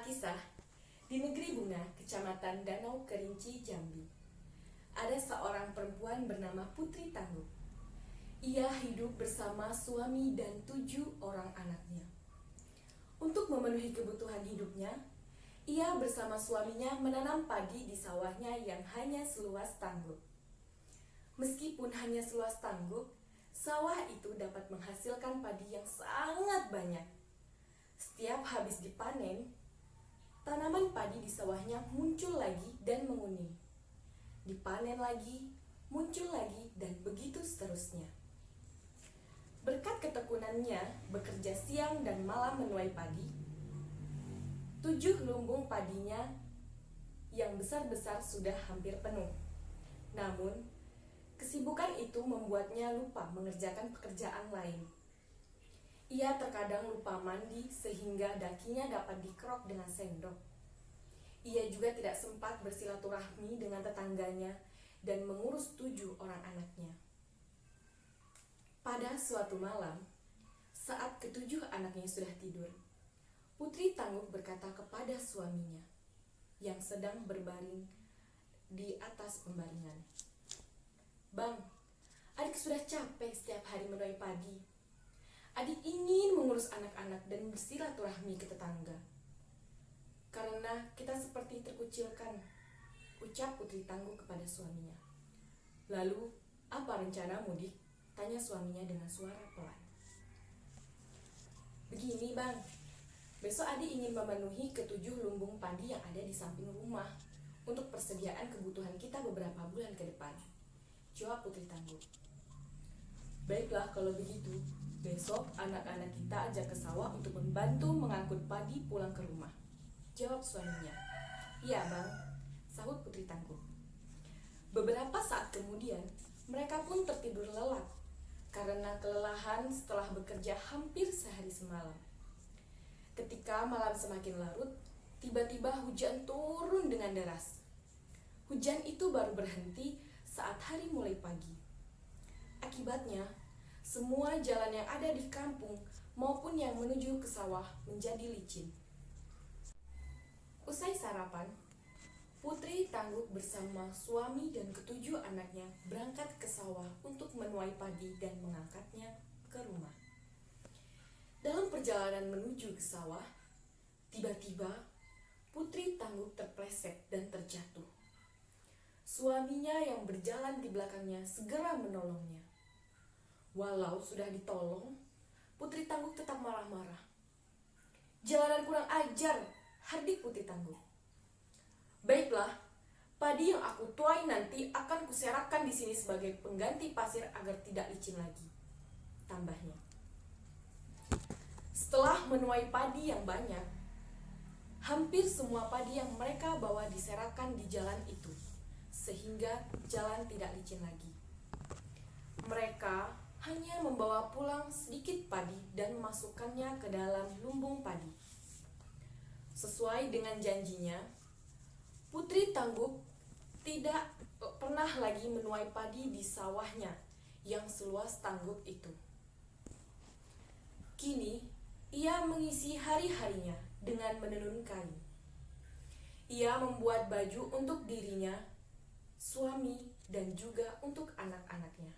Kisah, di negeri Bunga, kecamatan Danau Kerinci, Jambi, ada seorang perempuan bernama Putri Tangguh. Ia hidup bersama suami dan 7 orang anaknya. Untuk memenuhi kebutuhan hidupnya, ia bersama suaminya menanam padi di sawahnya yang hanya seluas tangguk. Meskipun hanya seluas tangguk, sawah itu dapat menghasilkan padi yang sangat banyak. Setiap habis dipanen, tanaman padi di sawahnya muncul lagi dan menguning. Dipanen lagi, muncul lagi, dan begitu seterusnya. Berkat ketekunannya bekerja siang dan malam menuai padi, 7 lumbung padinya yang besar-besar sudah hampir penuh. Namun, kesibukan itu membuatnya lupa mengerjakan pekerjaan lain. Ia terkadang lupa mandi sehingga dakinya dapat dikerok dengan sendok. Ia juga tidak sempat bersilaturahmi dengan tetangganya dan mengurus 7 orang anaknya. Pada suatu malam, saat ke-7 anaknya sudah tidur, Putri Tangguh berkata kepada suaminya yang sedang berbaring di atas pembaringan, "Bang, adik sudah capek setiap hari menuai padi. Adik ingin mengurus anak-anak dan bersilaturahmi ke tetangga. Karena kita seperti terkucilkan," ucap Putri Tangguh kepada suaminya. "Lalu, apa rencanamu, Dik?" tanya suaminya dengan suara pelan. "Begini, Bang. Besok adik ingin memenuhi ke-7 lumbung padi yang ada di samping rumah untuk persediaan kebutuhan kita beberapa bulan ke depan," jawab Putri Tangguh. "Baiklah kalau begitu. Besok anak-anak kita ajak ke sawah untuk membantu mengangkut padi pulang ke rumah," jawab suaminya. "Iya, Bang," sahut Putri Tangguh. Beberapa saat kemudian, mereka pun tertidur lelap karena kelelahan setelah bekerja hampir sehari semalam. Ketika malam semakin larut, tiba-tiba hujan turun dengan deras. Hujan itu baru berhenti saat hari mulai pagi. Akibatnya, semua jalan yang ada di kampung maupun yang menuju ke sawah menjadi licin. Usai sarapan, Putri Tangguh bersama suami dan ke-7 anaknya berangkat ke sawah untuk menuai padi dan mengangkatnya ke rumah. Dalam perjalanan menuju ke sawah, tiba-tiba Putri Tangguh terpleset dan terjatuh. Suaminya yang berjalan di belakangnya segera menolongnya. Walau sudah ditolong, Putri Tangguh tetap marah-marah. "Jalanan kurang ajar," hardik Putri Tangguh. "Baiklah, padi yang aku tuai nanti akan kuserakkan di sini sebagai pengganti pasir agar tidak licin lagi," tambahnya. Setelah menuai padi yang banyak, hampir semua padi yang mereka bawa diserakkan di jalan itu, sehingga jalan tidak licin lagi. Mereka hanya membawa pulang sedikit padi dan memasukkannya ke dalam lumbung padi. Sesuai dengan janjinya, Putri Tangguh tidak pernah lagi menuai padi di sawahnya yang seluas tangguk itu. Kini, ia mengisi hari-harinya dengan menenun kain. Ia membuat baju untuk dirinya, suami, dan juga untuk anak-anaknya.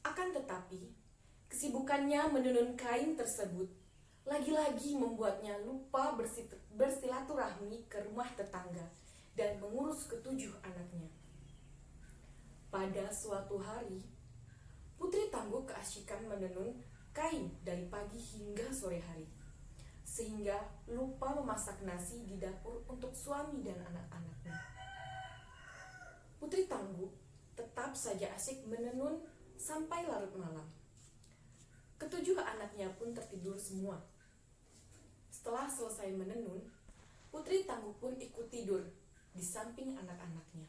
Akan tetapi, kesibukannya menenun kain tersebut lagi-lagi membuatnya lupa bersilaturahmi ke rumah tetangga dan mengurus ke-7 anaknya. Pada suatu hari, Putri Tangguh keasyikan menenun kain dari pagi hingga sore hari, sehingga lupa memasak nasi di dapur untuk suami dan anak-anaknya. Putri Tangguh tetap saja asyik menenun sampai larut malam. Ke-7 anaknya pun tertidur semua. Setelah selesai menenun, Putri Tangguh pun ikut tidur di samping anak-anaknya.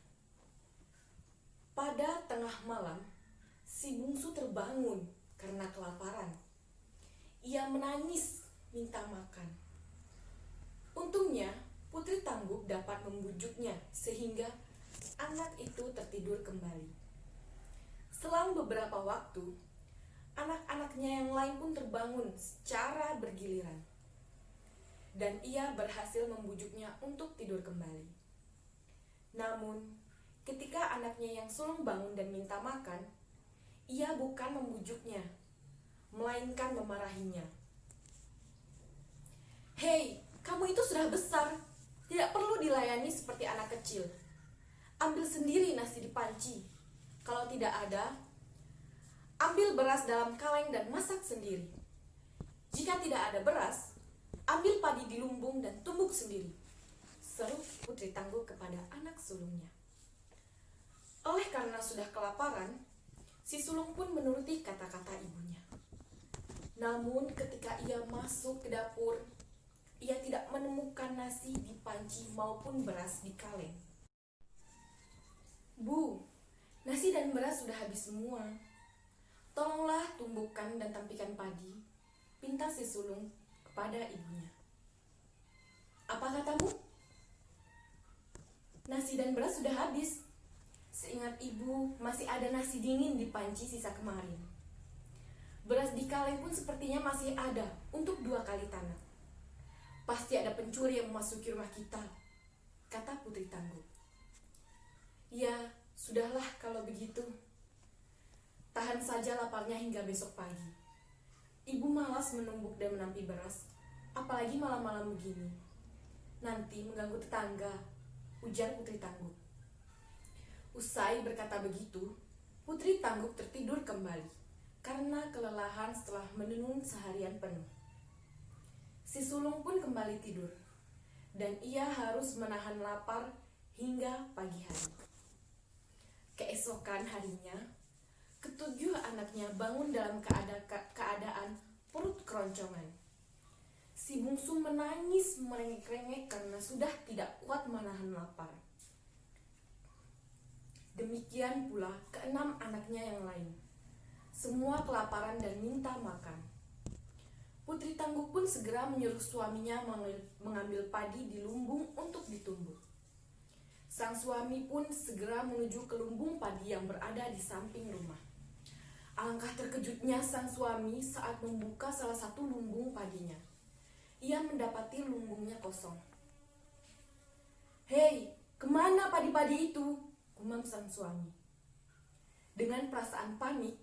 Pada tengah malam, si bungsu terbangun karena kelaparan. Ia menangis minta makan. Untungnya, Putri Tangguh dapat membujuknya sehingga anak itu tertidur kembali. Selang beberapa waktu, anak-anaknya yang lain pun terbangun secara bergiliran. dan ia berhasil membujuknya untuk tidur kembali. Namun, ketika anaknya yang sulung bangun dan minta makan, ia bukan membujuknya, melainkan memarahinya. "Hei, kamu itu sudah besar, tidak perlu dilayani seperti anak kecil. Ambil sendiri nasi di panci. Kalau tidak ada, ambil beras dalam kaleng dan masak sendiri. Jika tidak ada beras, ambil padi di lumbung dan tumbuk sendiri," seru putri tangguh kepada anak sulungnya. Oleh karena sudah kelaparan, si sulung pun menuruti kata-kata ibunya. Namun ketika ia masuk ke dapur, ia tidak menemukan nasi di panci maupun beras di kaleng. "Bu, nasi dan beras sudah habis semua. Tolonglah tumbuhkan dan tampikan padi," pinta si sulung kepada ibunya. "Apa katamu?" "Nasi dan beras sudah habis. Seingat ibu, masih ada nasi dingin di panci sisa kemarin. Beras di kaleng pun sepertinya masih ada untuk 2 kali tanam. Pasti ada pencuri yang memasuki rumah kita," kata putri tangguh. "Ya, sudahlah kalau begitu. Tahan saja laparnya hingga besok pagi. Ibu malas menumbuk dan menampi beras, apalagi malam-malam begini. Nanti mengganggu tetangga," ujar putri tangguh. Usai berkata begitu, putri tangguh tertidur kembali karena kelelahan setelah menenun seharian penuh. Si sulung pun kembali tidur, dan ia harus menahan lapar hingga pagi hari. Keesokan harinya, ketujuh anaknya bangun dalam keadaan perut keroncongan. Si bungsu menangis merengek-rengek karena sudah tidak kuat menahan lapar. Demikian pula keenam anaknya yang lain. Semua kelaparan dan minta makan. Putri tangguh pun segera menyuruh suaminya mengambil padi di lumbung untuk ditumbuk. Sang suami pun segera menuju ke lumbung padi yang berada di samping rumah. Alangkah terkejutnya sang suami saat membuka salah satu lumbung padinya. Ia mendapati lumbungnya kosong. "Hei, kemana padi-padi itu?" gumam sang suami. Dengan perasaan panik,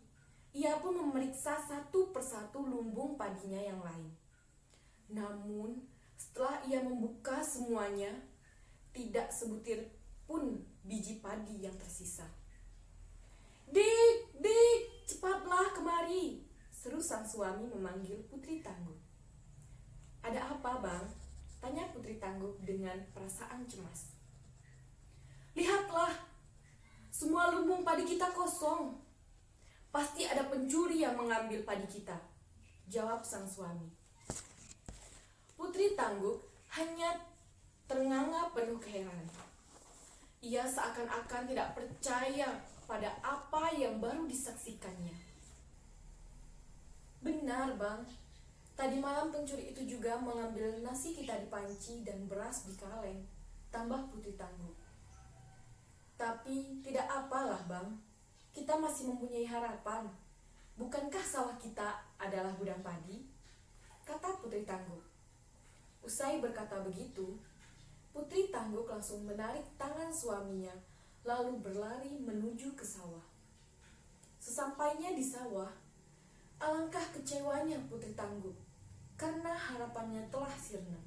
ia pun memeriksa satu persatu lumbung padinya yang lain. Namun, setelah ia membuka semuanya, tidak sebutir pun biji padi yang tersisa. "Dik, dik, cepatlah kemari," seru sang suami memanggil putri tangguh. "Ada apa, Bang?" tanya putri tangguh dengan perasaan cemas. "Lihatlah, semua lumbung padi kita kosong. Pasti ada pencuri yang mengambil padi kita," jawab sang suami. Putri tangguh hanya ternganga penuh keheranan. Ia seakan-akan tidak percaya pada apa yang baru disaksikannya. "Benar, Bang. Tadi malam pencuri itu juga mengambil nasi kita di panci dan beras di kaleng," tambah putri tangguh. "Tapi tidak apalah, Bang. Kita masih mempunyai harapan. Bukankah sawah kita adalah gudang padi?" kata putri tangguh. Usai berkata begitu, putri tangguh langsung menarik tangan suaminya lalu berlari menuju ke sawah. Sesampainya di sawah, alangkah kecewanya putri tangguh karena harapannya telah sirna.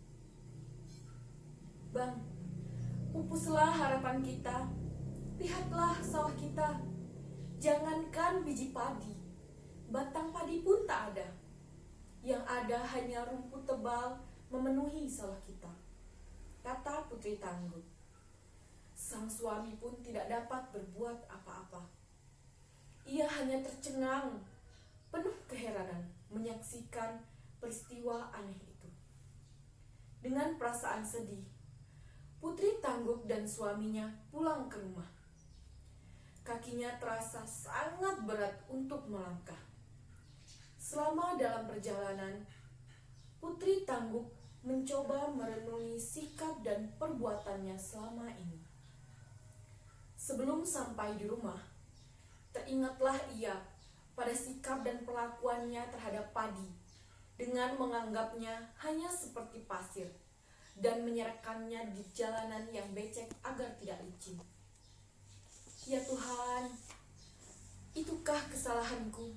"Bang, pupuslah harapan kita. Lihatlah sawah kita. Jangankan biji padi, batang padi pun tak ada. Yang ada hanya rumput tebal memenuhi sawah kita," kata putri tangguh. Sang suami pun tidak dapat berbuat apa-apa. Ia hanya tercengang, penuh keheranan menyaksikan peristiwa aneh itu. Dengan perasaan sedih, putri tangguh dan suaminya pulang ke rumah. Kakinya terasa sangat berat untuk melangkah. Selama dalam perjalanan, putri tangguh mencoba merenungi sikap dan perbuatannya selama ini. Sebelum sampai di rumah, teringatlah ia pada sikap dan perlakuannya terhadap padi dengan menganggapnya hanya seperti pasir dan menyerahkannya di jalanan yang becek agar tidak licin. Ya Tuhan, itukah kesalahanku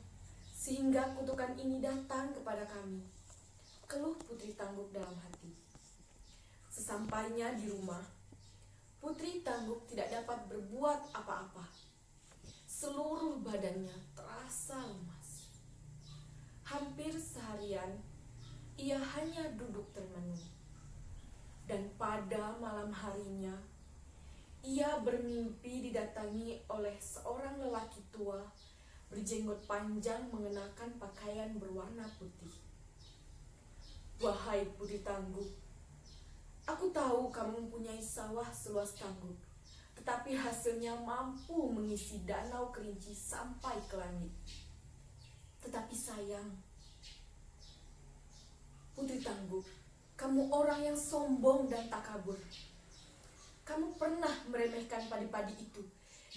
sehingga kutukan ini datang kepada kami? Keluh Putri Tangguk dalam hati. Sesampainya di rumah, Putri Tangguk tidak dapat berbuat apa-apa. Seluruh badannya terasa lemas. Hampir seharian, ia hanya duduk termenung. Dan pada malam harinya, ia bermimpi didatangi oleh seorang lelaki tua berjenggot panjang mengenakan pakaian berwarna putih. Wahai Putri Tangguk, aku tahu kamu mempunyai sawah seluas Tangguk, tetapi hasilnya mampu mengisi danau Kerinci sampai ke langit. Tetapi sayang, Putri Tangguk, kamu orang yang sombong dan takabur. Kamu pernah meremehkan padi-padi itu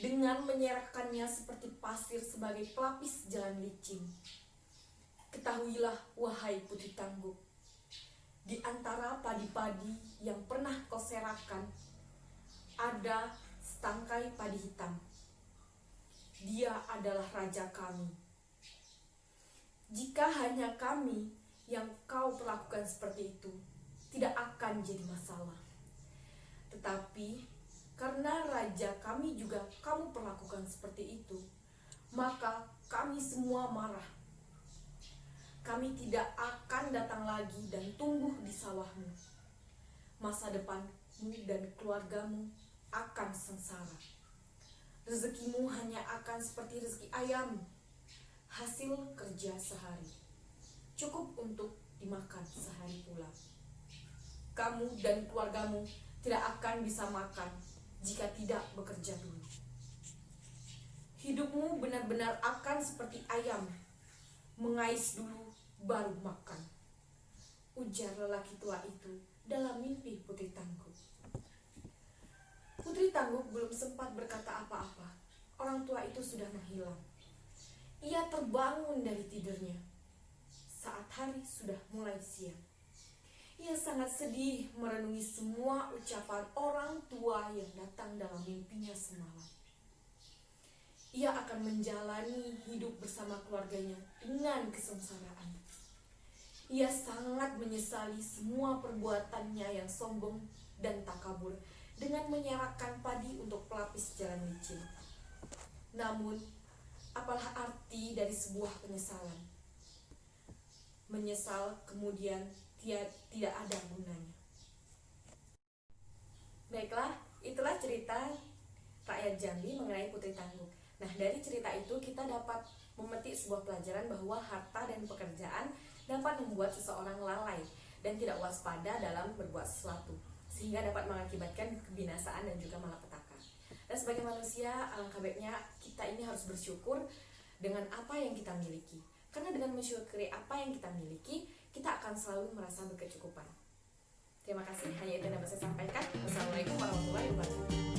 dengan menyerahkannya seperti pasir sebagai pelapis jalan licin. Ketahuilah, wahai Putri Tangguk, di antara padi-padi yang pernah kau serahkan, ada setangkai padi hitam. Dia adalah raja kami. Jika hanya kami yang kau perlakukan seperti itu, tidak akan jadi masalah. Tetapi karena raja kami juga kamu perlakukan seperti itu, maka kami semua marah. Kami tidak akan datang lagi dan tumbuh di sawahmu. Masa depanmu dan keluargamu akan sengsara. Rezekimu hanya akan seperti rezeki ayam, hasil kerja sehari, cukup untuk dimakan sehari pula. Kamu dan keluargamu tidak akan bisa makan jika tidak bekerja dulu. Hidupmu benar-benar akan seperti ayam, mengais dulu baru makan, ujar lelaki tua itu dalam mimpi Putri Tangguk. Putri Tangguk belum sempat berkata apa-apa, orang tua itu sudah menghilang. Ia terbangun dari tidurnya saat hari sudah mulai siang. Ia sangat sedih merenungi semua ucapan orang tua yang datang dalam mimpinya semalam. Ia akan menjalani hidup bersama keluarganya dengan kesengsaraan. Ia sangat menyesali semua perbuatannya yang sombong dan takabur dengan menyerahkan padi untuk pelapis jalan licin. Namun, apalah arti dari sebuah penyesalan? Menyesal kemudian tidak ada gunanya. Baiklah, itulah cerita rakyat Jambi mengenai Putri Tangguk. Nah, dari cerita itu kita dapat memetik sebuah pelajaran bahwa harta dan pekerjaan dapat membuat seseorang lalai dan tidak waspada dalam berbuat sesuatu, sehingga dapat mengakibatkan kebinasaan dan juga malapetaka. Dan sebagai manusia, alangkah baiknya kita ini harus bersyukur dengan apa yang kita miliki. Karena dengan mensyukuri apa yang kita miliki, kita akan selalu merasa berkecukupan. Terima kasih, hanya itu yang dapat saya sampaikan. Wassalamualaikum warahmatullahi wabarakatuh.